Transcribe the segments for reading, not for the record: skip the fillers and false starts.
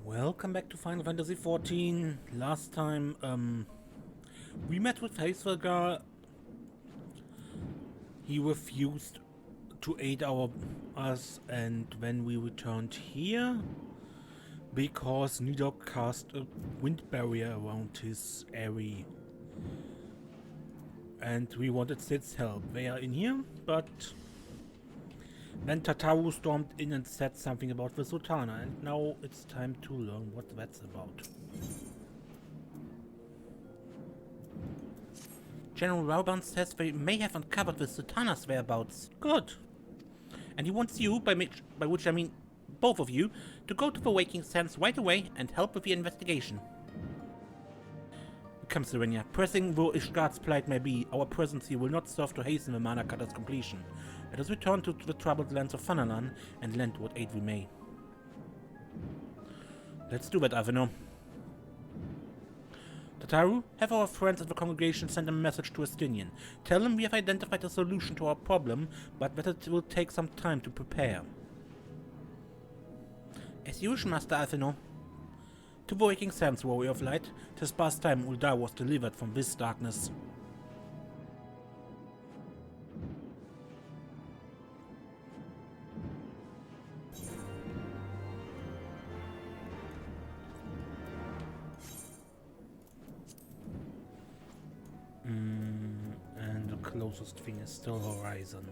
Welcome back to Final Fantasy XIV. Last time, we met with Heavensward. He refused to aid us, and when we returned here, because Nidok cast a wind barrier around his area, and we wanted Sid's help. They are in here, but then Tataru stormed in and said something about the Sultana, and now it's time to learn what that's about. General Raubahn says they may have uncovered the Sultana's whereabouts. Good. And he wants you, by which I mean both of you, to go to the Awakens right away and help with the investigation. Comes Serenia. Pressing though Ishgard's plight may be, our presence here will not serve to hasten the Mana Cutter's completion. Let us return to the troubled lands of Thanalan and lend what aid we may. Let's do that, Aveno. Tataru, have our friends at the congregation send a message to Estinian. Tell them we have identified a solution to our problem, but that it will take some time to prepare. As usual, Master Aveno. To the Waking Sands, Warrior of Light, 'tis past time Ul'dah was delivered from this darkness. And the closest thing is still Horizon.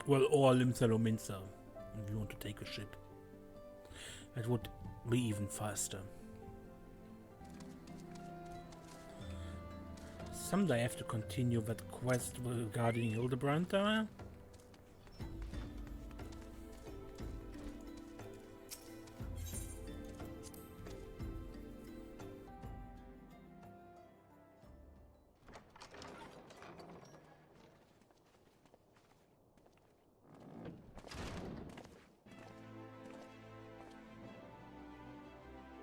Well, or Limsa if you want to take a ship. That would be even faster. Someday I have to continue that quest regarding Ul'dah.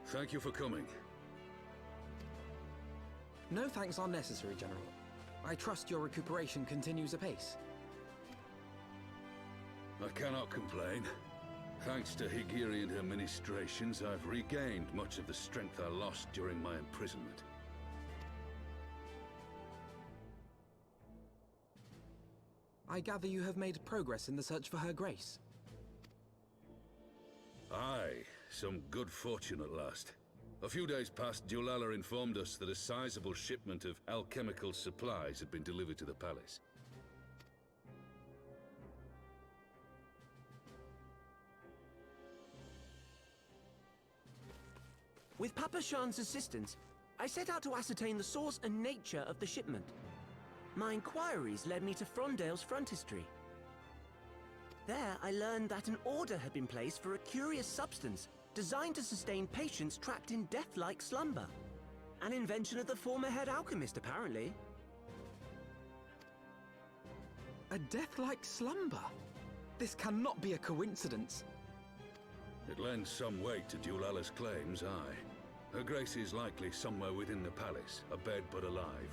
Thank you for coming. No thanks are necessary, General. I trust your recuperation continues apace. I cannot complain. Thanks to Higiri and her ministrations, I've regained much of the strength I lost during my imprisonment. I gather you have made progress in the search for her grace. Aye, some good fortune at last. A few days past, Ul'dah informed us that a sizable shipment of alchemical supplies had been delivered to the palace. With Papa Shan's assistance, I set out to ascertain the source and nature of the shipment. My inquiries led me to Frondale's frontistery. There, I learned that an order had been placed for a curious substance designed to sustain patients trapped in death-like slumber. An invention of the former head alchemist, apparently. A death-like slumber? This cannot be a coincidence. It lends some weight to Ul'dah's claims, aye. Her grace is likely somewhere within the palace, abed but alive.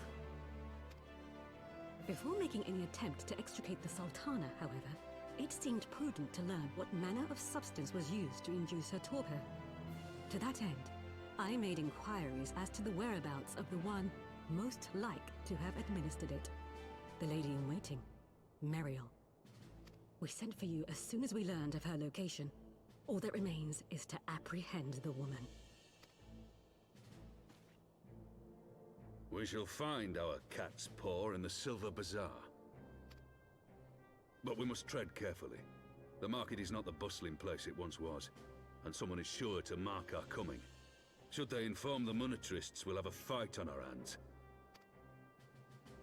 Before making any attempt to extricate the Sultana, however, it seemed prudent to learn what manner of substance was used to induce her torpor. To that end, I made inquiries as to the whereabouts of the one most like to have administered it. The lady-in-waiting, Meriel. We sent for you as soon as we learned of her location. All that remains is to apprehend the woman. We shall find our cat's paw in the Silver Bazaar. But we must tread carefully. The market is not the bustling place it once was, and someone is sure to mark our coming. Should they inform the monetarists, we'll have a fight on our hands.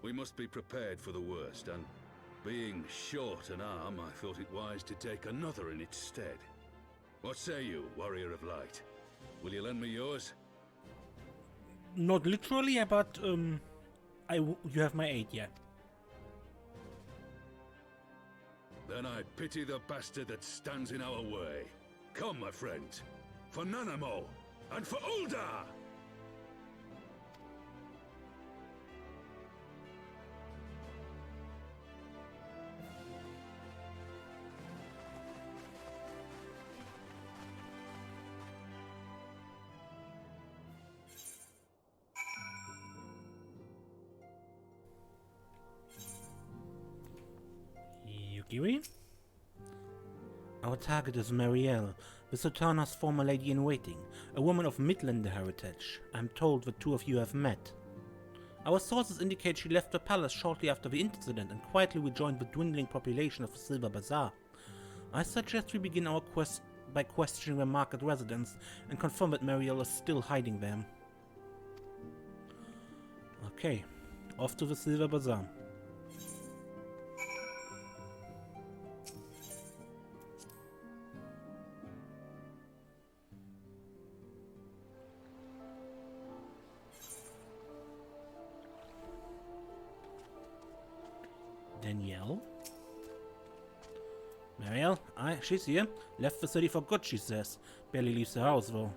We must be prepared for the worst, and being short an arm, I thought it wise to take another in its stead. What say you, Warrior of Light? Will you lend me yours? Not literally, but you have my aid, yeah. Then I pity the bastard that stands in our way. Come, my friends, for Nanamo and for Ul'dah! Eerie? Our target is Marielle, the Sultana's former lady-in-waiting, a woman of Midlander heritage. I'm told the two of you have met. Our sources indicate she left the palace shortly after the incident and quietly rejoined the dwindling population of the Silver Bazaar. I suggest we begin our quest by questioning the market residents and confirm that Marielle is still hiding there. Okay, off to the Silver Bazaar. Danielle? Marielle? Aye, she's here. Left the city for good, she says. Barely leaves the house, though.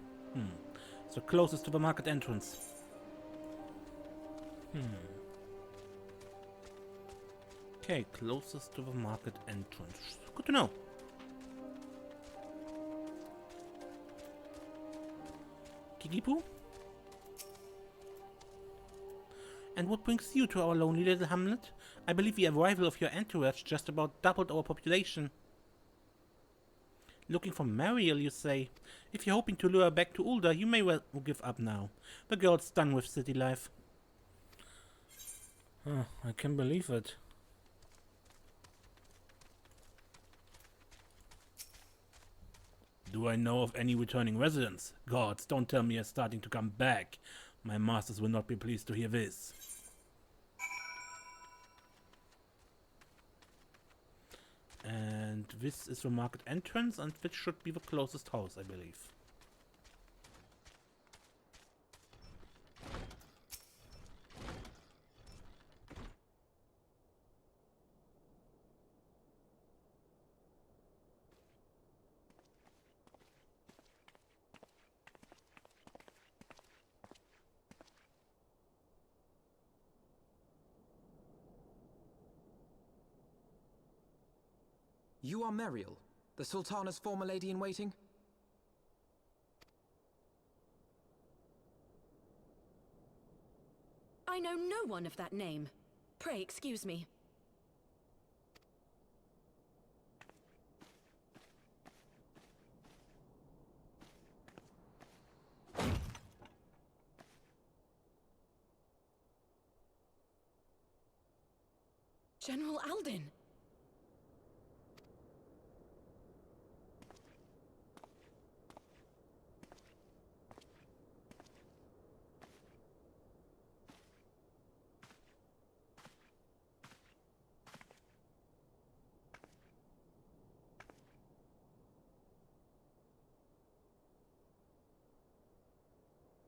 It's the closest to the market entrance. Okay, closest to the market entrance. Good to know. Kikipu? And what brings you to our lonely little hamlet? I believe the arrival of your entourage just about doubled our population. Looking for Marielle, you say? If you're hoping to lure her back to Ul'dah, you may well give up now. The girl's done with city life. Oh, I can't believe it. Do I know of any returning residents? Gods, don't tell me you're starting to come back. My masters will not be pleased to hear this. And this is the market entrance, and which should be the closest house, I believe. You are Marielle, the Sultana's former lady-in-waiting? I know no one of that name. Pray excuse me. General Alden!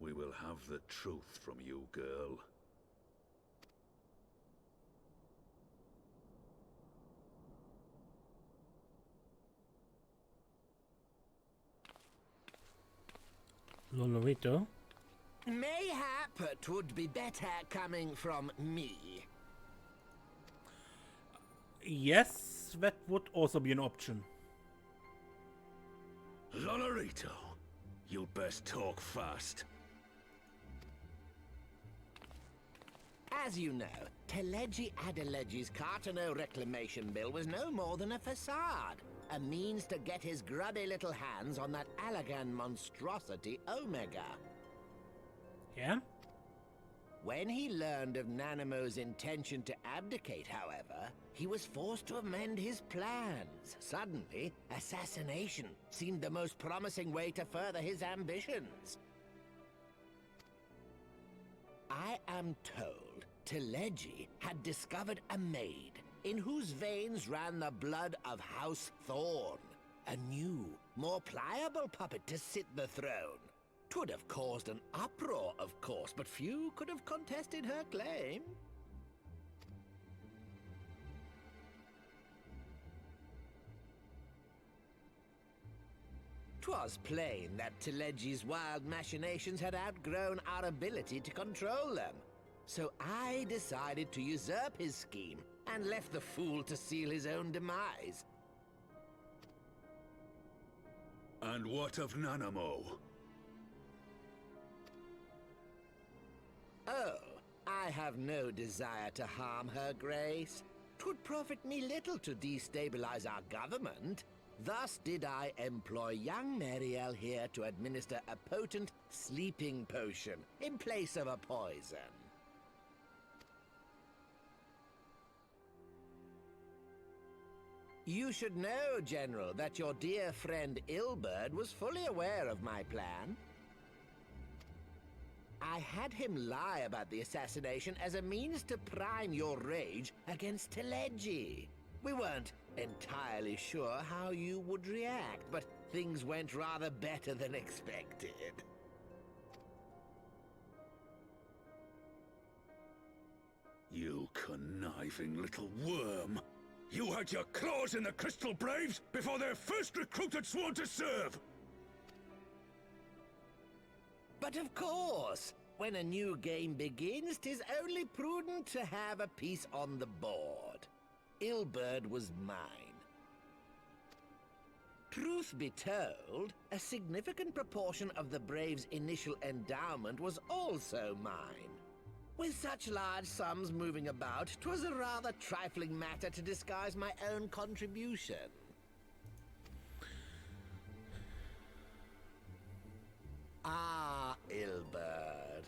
We will have the truth from you, girl. Lolorito? Mayhap it would be better coming from me. Yes, that would also be an option. Lolorito, you'd best talk fast. As you know, Teleji Adeleji's Cartano reclamation bill was no more than a facade. A means to get his grubby little hands on that Allagan monstrosity Omega. Yeah? When he learned of Nanamo's intention to abdicate, however, he was forced to amend his plans. Suddenly, assassination seemed the most promising way to further his ambitions. I am told Teleji had discovered a maid in whose veins ran the blood of House Thorn. A new, more pliable puppet to sit the throne. 'Twould have caused an uproar, of course, but few could have contested her claim. 'Twas plain that Teleji's wild machinations had outgrown our ability to control them. So I decided to usurp his scheme and left the fool to seal his own demise. And what of Nanamo? Oh, I have no desire to harm her grace. 'Twould profit me little to destabilize our government. Thus did I employ young Mariel here to administer a potent sleeping potion in place of a poison. You should know, General, that your dear friend Ul'dah was fully aware of my plan. I had him lie about the assassination as a means to prime your rage against Teleji. We weren't entirely sure how you would react, but things went rather better than expected. You conniving little worm! You had your claws in the Crystal Braves before their first recruit had sworn to serve! But of course, when a new game begins, 'tis only prudent to have a piece on the board. Ul'dah was mine. Truth be told, a significant proportion of the Braves' initial endowment was also mine. With such large sums moving about, 'twas a rather trifling matter to disguise my own contribution. Ah, Ul'dah.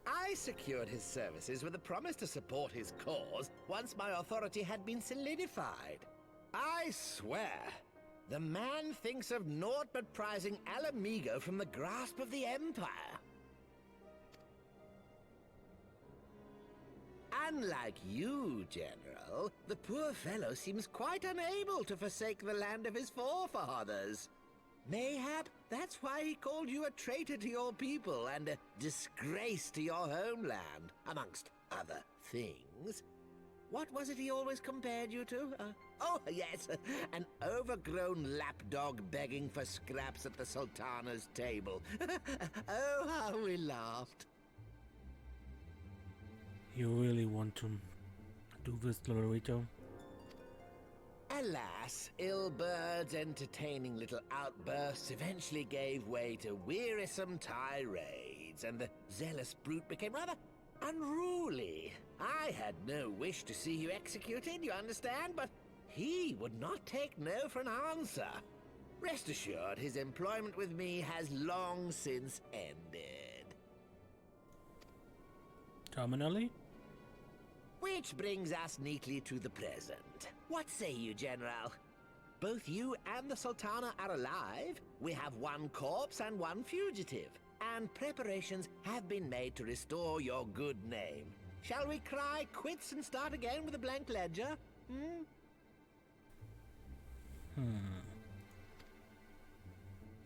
I secured his services with a promise to support his cause once my authority had been solidified. I swear, the man thinks of naught but prizing Alamigo from the grasp of the Empire. Unlike you, General, the poor fellow seems quite unable to forsake the land of his forefathers. Mayhap that's why he called you a traitor to your people and a disgrace to your homeland, amongst other things. What was it he always compared you to? Oh, yes, an overgrown lapdog begging for scraps at the Sultana's table. Oh, how we laughed. You really want to do this, Lolorito? Alas, Ul'dah's entertaining little outbursts eventually gave way to wearisome tirades, and the zealous brute became rather unruly. I had no wish to see you executed, you understand, but he would not take no for an answer. Rest assured, his employment with me has long since ended. Terminally? Which brings us neatly to the present. What say you, General? Both you and the Sultana are alive. We have one corpse and one fugitive. And preparations have been made to restore your good name. Shall we cry quits and start again with a blank ledger?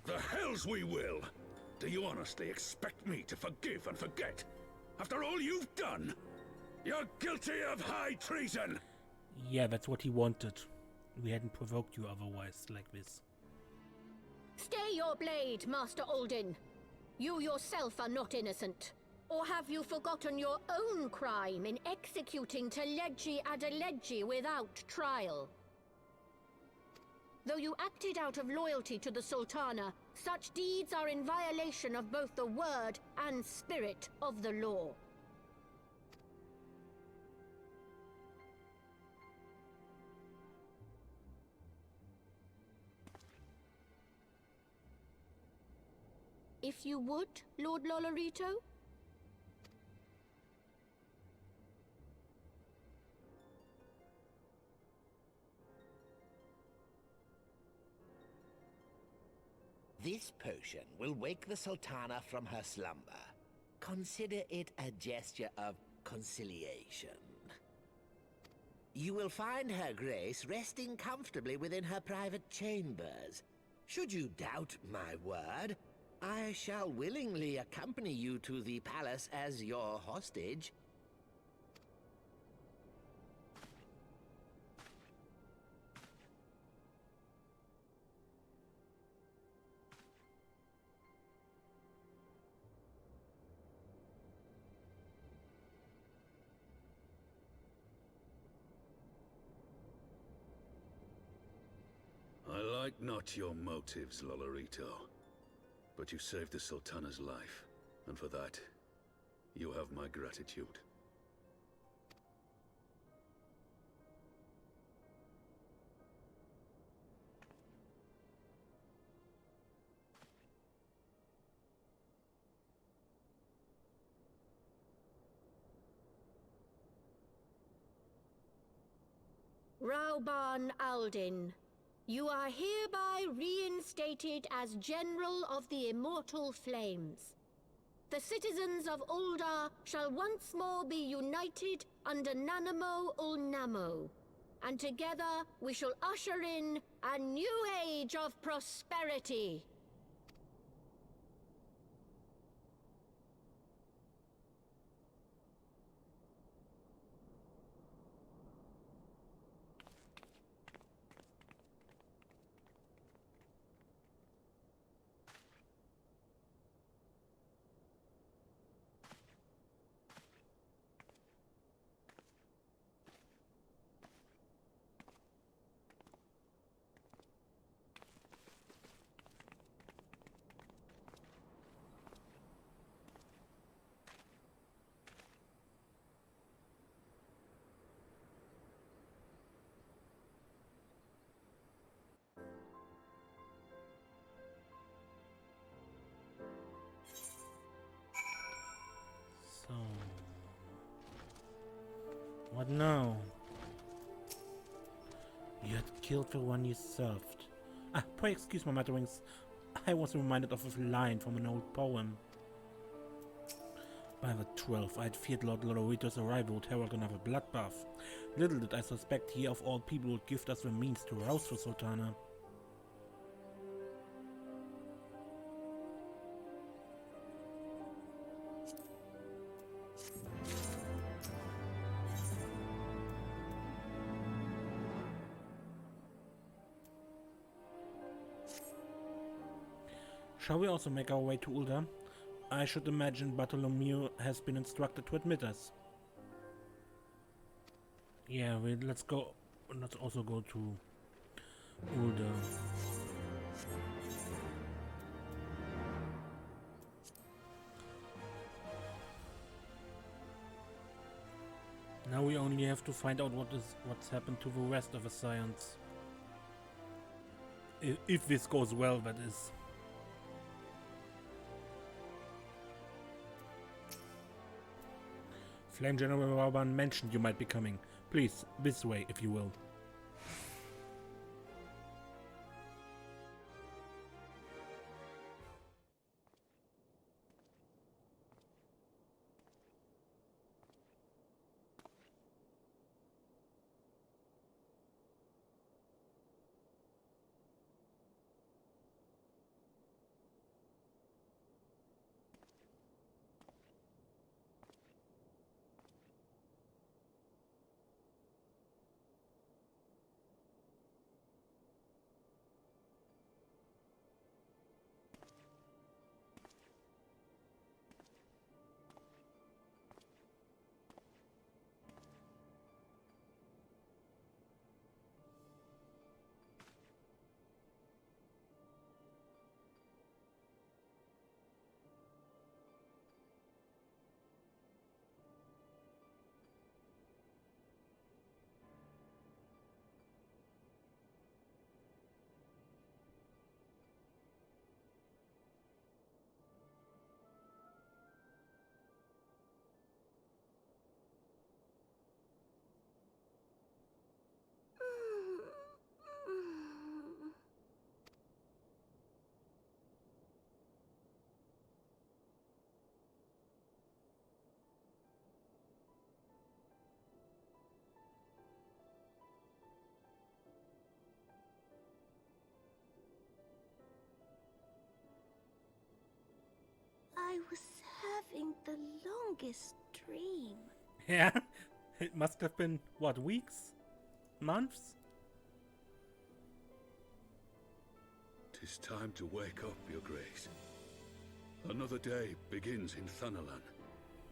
The hells we will! Do you honestly expect me to forgive and forget? After all you've done? You're guilty of high treason! Yeah, that's what he wanted. We hadn't provoked you otherwise, like this. Stay your blade, Master Alden. You yourself are not innocent. Or have you forgotten your own crime in executing Teleji Adeleji without trial? Though you acted out of loyalty to the Sultana, such deeds are in violation of both the word and spirit of the law. If you would, Lord Lolorito? This potion will wake the Sultana from her slumber. Consider it a gesture of conciliation. You will find Her Grace resting comfortably within her private chambers. Should you doubt my word, I shall willingly accompany you to the palace as your hostage. I like not your motives, Lolorito. But you saved the Sultana's life, and for that, you have my gratitude. Raubahn Aldin, you are hereby reinstated as General of the Immortal Flames. The citizens of Ul'dah shall once more be united under Nanamo Ul'namo, and together we shall usher in a new age of prosperity. So, what now? You had killed the one you served. Ah, pray excuse my mutterings. I was reminded of a line from an old poem. By the 12th, I had feared Lord Lorito's arrival would herald another bloodbath. Little did I suspect he of all people would gift us the means to rouse the Sultana. Shall we also make our way to Ul'dah? I should imagine Bartholomew has been instructed to admit us. Yeah, let's go. Let's also go to Ul'dah. Now we only have to find out what's happened to the rest of the science. If this goes well, that is. Flame General Raubahn mentioned you might be coming. Please, this way, if you will. I was having the longest dream. Yeah, it must have been, what, weeks? Months? 'Tis time to wake up, Your Grace. Another day begins in Thanalan,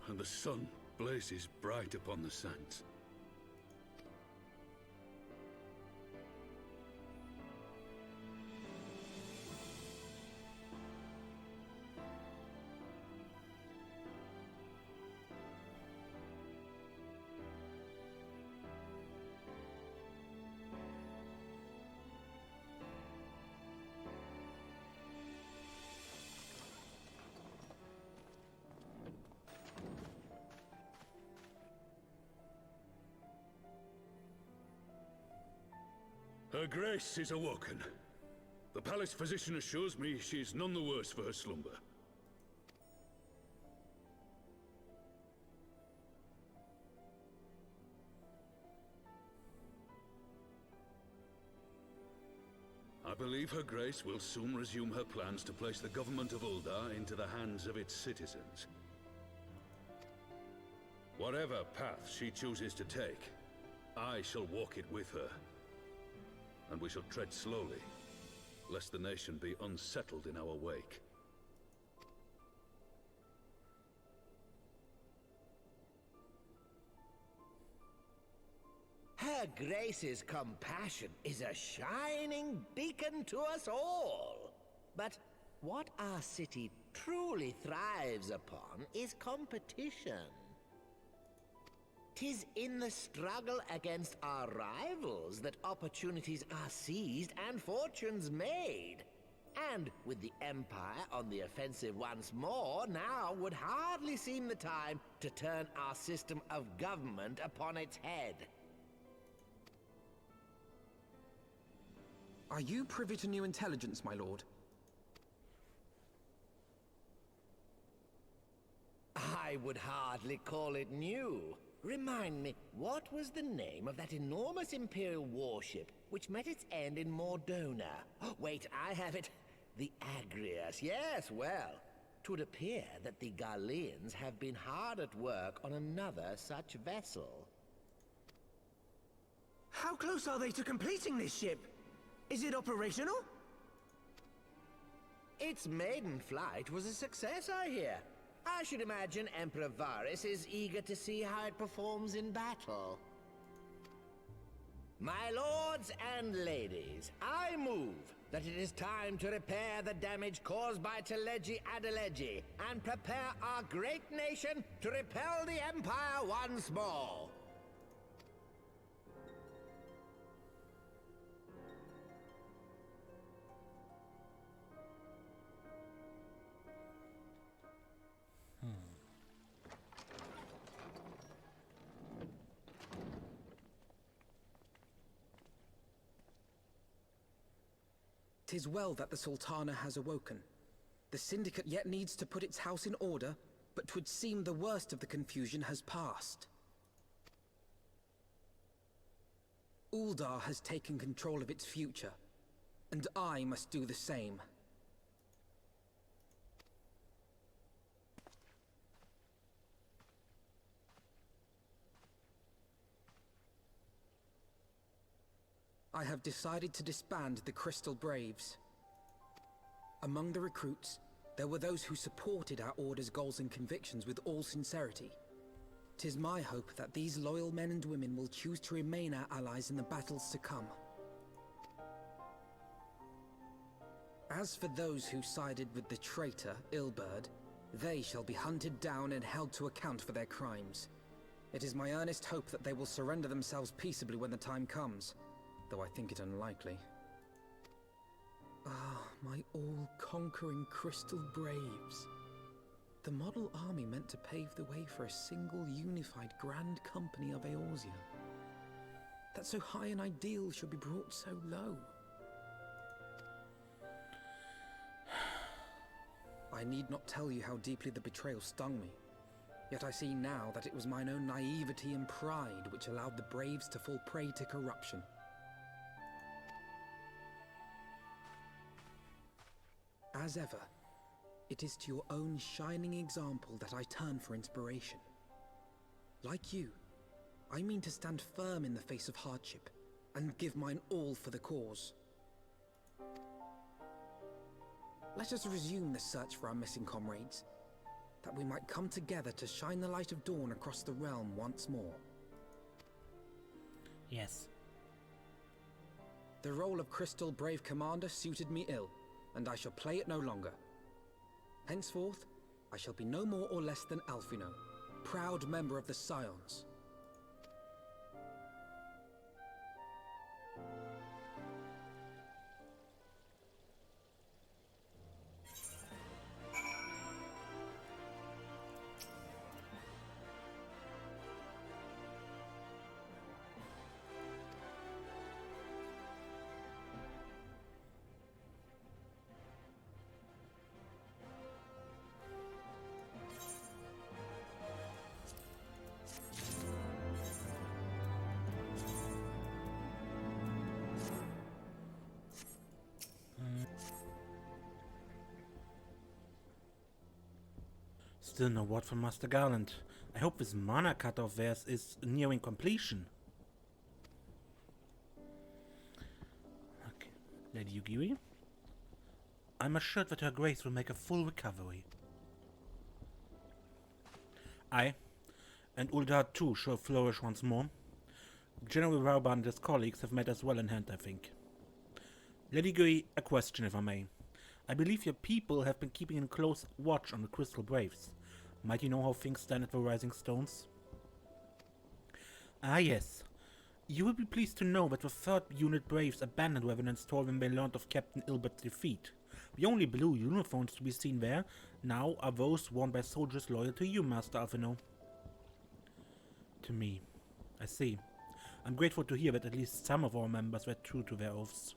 and the sun blazes bright upon the sands. Her Grace is awoken. The palace physician assures me she is none the worse for her slumber. I believe Her Grace will soon resume her plans to place the government of Ul'dah into the hands of its citizens. Whatever path she chooses to take, I shall walk it with her. And we shall tread slowly, lest the nation be unsettled in our wake. Her Grace's compassion is a shining beacon to us all. But what our city truly thrives upon is competition. 'Tis in the struggle against our rivals that opportunities are seized and fortunes made. And with the Empire on the offensive once more, now would hardly seem the time to turn our system of government upon its head. Are you privy to new intelligence, my lord? I would hardly call it new. Remind me, what was the name of that enormous Imperial warship which met its end in Mordona? Oh, wait, I have it. The Agrias, yes, well. 'Twould appear that the Garleans have been hard at work on another such vessel. How close are they to completing this ship? Is it operational? Its maiden flight was a success, I hear. I should imagine Emperor Varys is eager to see how it performs in battle. My lords and ladies, I move that it is time to repair the damage caused by Teleji Adeleji and prepare our great nation to repel the Empire once more. "'Tis well that the Sultana has awoken. The Syndicate yet needs to put its house in order, but 'twould seem the worst of the confusion has passed. Ul'dah has taken control of its future, and I must do the same. I have decided to disband the Crystal Braves. Among the recruits, there were those who supported our Order's goals and convictions with all sincerity. 'Tis my hope that these loyal men and women will choose to remain our allies in the battles to come. As for those who sided with the traitor, Ilberd, they shall be hunted down and held to account for their crimes. It is my earnest hope that they will surrender themselves peaceably when the time comes, though I think it unlikely. Ah, my all-conquering Crystal Braves. The model army meant to pave the way for a single unified Grand Company of Eorzea. That so high an ideal should be brought so low. I need not tell you how deeply the betrayal stung me. Yet I see now that it was mine own naivety and pride which allowed the Braves to fall prey to corruption. As ever, it is to your own shining example that I turn for inspiration. Like you, I mean to stand firm in the face of hardship, and give mine all for the cause. Let us resume the search for our missing comrades, that we might come together to shine the light of dawn across the realm once more. Yes. The role of Crystal Brave Commander suited me ill, and I shall play it no longer. Henceforth, I shall be no more or less than Alphino, proud member of the Scions. Still no word from Master Garland. I hope this mana cut of theirs is nearing completion. Okay, Lady Yugiri. I'm assured that her grace will make a full recovery. I, and Ul'dah too, shall flourish once more. General Raubahn and his colleagues have met us well in hand, I think. Lady Yugiri, a question if I may. I believe your people have been keeping a close watch on the Crystal Braves. Might you know how things stand at the Rising Stones? Ah, yes. You will be pleased to know that the 3rd Unit Braves abandoned Revenant's Tor when they learned of Captain Ilbert's defeat. The only blue uniforms to be seen there now are those worn by soldiers loyal to you, Master Alphino. To me. I see. I'm grateful to hear that at least some of our members were true to their oaths.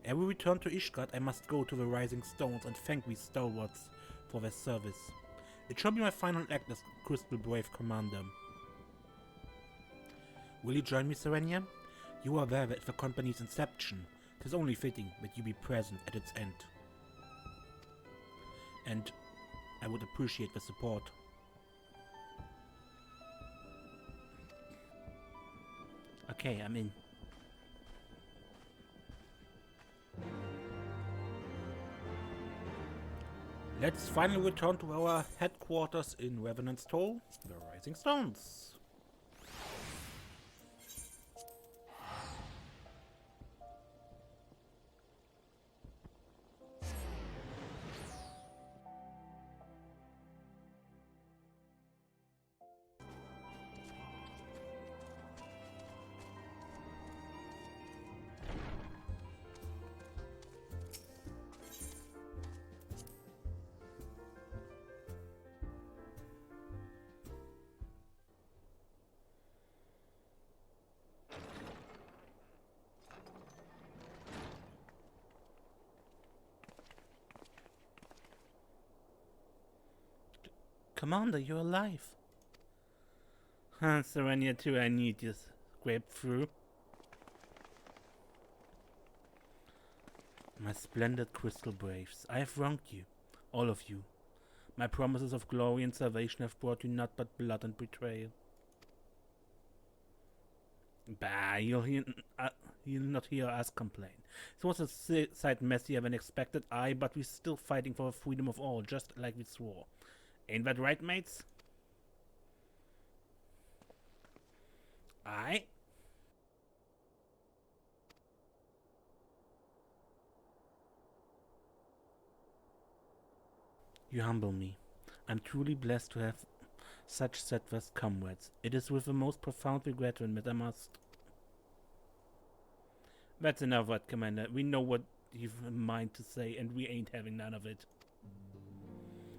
Ere we return to Ishgard, I must go to the Rising Stones and thank these stalwarts for their service. It shall be my final act as Crystal Brave Commander. Will you join me, Serenia? You were there at the company's inception. 'Tis only fitting that you be present at its end. And I would appreciate the support. Okay, I'm in. Let's finally return to our headquarters in Revenant's Toll, the Rising Stones. Commander, you're alive. Serenia too, I need to scrape through. My splendid Crystal Braves, I have wronged you, all of you. My promises of glory and salvation have brought you naught but blood and betrayal. Bah, you'll not hear us complain. It was a sight messier than expected, aye, but we're still fighting for the freedom of all, just like we swore. Ain't that right, mates? Aye. You humble me. I'm truly blessed to have such steadfast comrades. It is with the most profound regret that I must... That's enough, what, Commander. We know what you've in mind to say, and we ain't having none of it.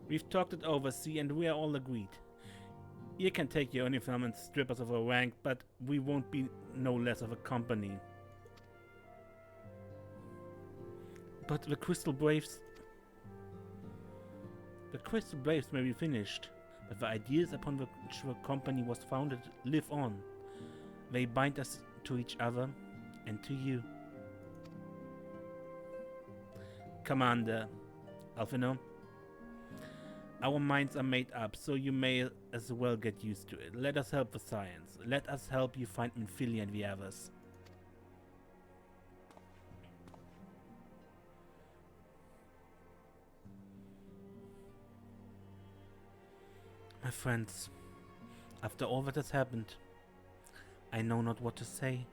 We've talked it over, see, and we are all agreed. You can take your uniform and strip us of our rank, but we won't be no less of a company. But the Crystal Braves... The Crystal Braves may be finished, but the ideas upon which the company was founded live on. They bind us to each other and to you. Commander Alphino, our minds are made up, so you may as well get used to it. Let us help the science. Let us help you find Minfilia and the others. My friends, after all that has happened, I know not what to say.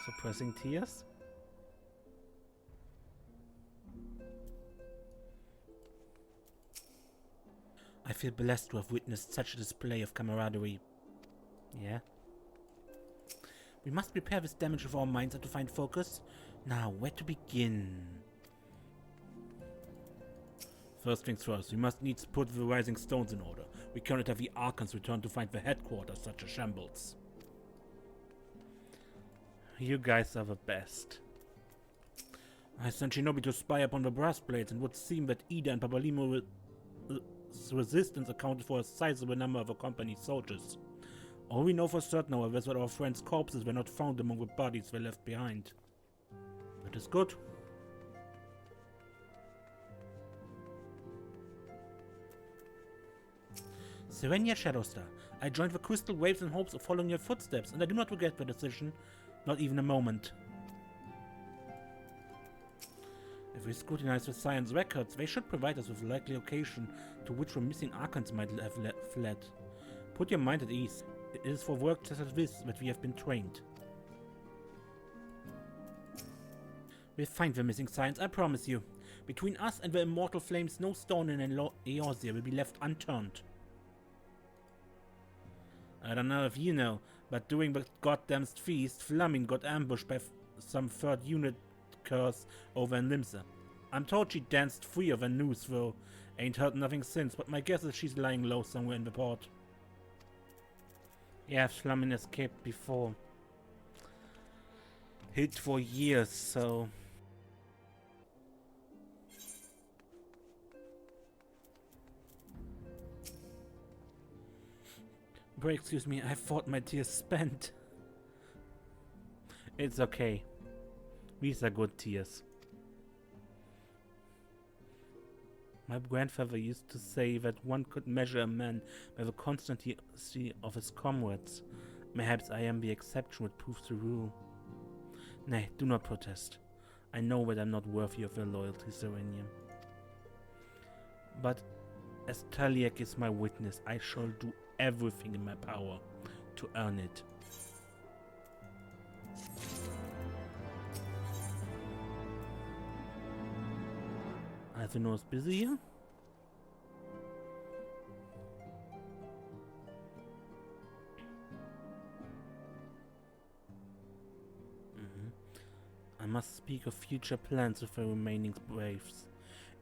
Suppressing tears? I feel blessed to have witnessed such a display of camaraderie. Yeah? We must prepare this damage of our minds and to find focus. Now, where to begin? First things first, we must needs put the Rising Stones in order. We cannot have the Archons return to find the headquarters such a shambles. You guys are the best. I sent Shinobi to spy upon the brass blades, and would seem that Ida and Papalimo will resistance accounted for a sizable number of our company's soldiers. All we know for certain, however, is that our friends' corpses were not found among the bodies they left behind. That is good. Serenia Shadowstar, I joined the Crystal Waves in hopes of following your footsteps, and I do not regret the decision, not even a moment. If we scrutinize the science records, they should provide us with a likely location to which the missing Archons might have fled. Put your mind at ease. It is for work such as this that we have been trained. We'll find the missing science, I promise you. Between us and the immortal flames, no stone in Eorzea will be left unturned. I don't know if you know, but during the goddamn feast, Flaming got ambushed by some 3rd unit curse over in Limsa. I'm told she danced free of her noose, though. Ain't heard nothing since, but my guess is she's lying low somewhere in the port. Yeah, Flaming escaped before. Hid for years, so... Bro, excuse me, I thought my tears spent. It's okay. These are good tears. My grandfather used to say that one could measure a man by the constancy of his comrades. Perhaps I am the exception which proves the rule. Nay, do not protest. I know that I'm not worthy of your loyalty, Serenia. But as Taliek is my witness, I shall do everything in my power to earn it. Alphinore's busy here? I must speak of future plans with the remaining Braves.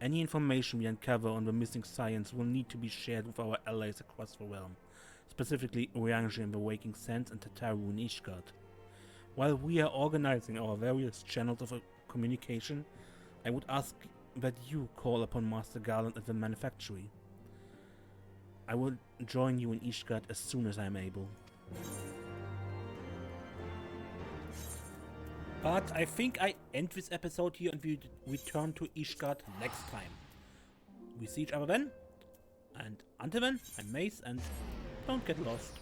Any information we uncover on the missing science will need to be shared with our allies across the realm, specifically Urianger in the Waking Sands and Tataru in Ishgard. While we are organizing our various channels of communication, I would ask that you call upon Master Garland at the manufactory. I will join you in Ishgard as soon as I am able. But I think I end this episode here and we return to Ishgard next time. We see each other then. And until then, I'm Mace and don't get lost.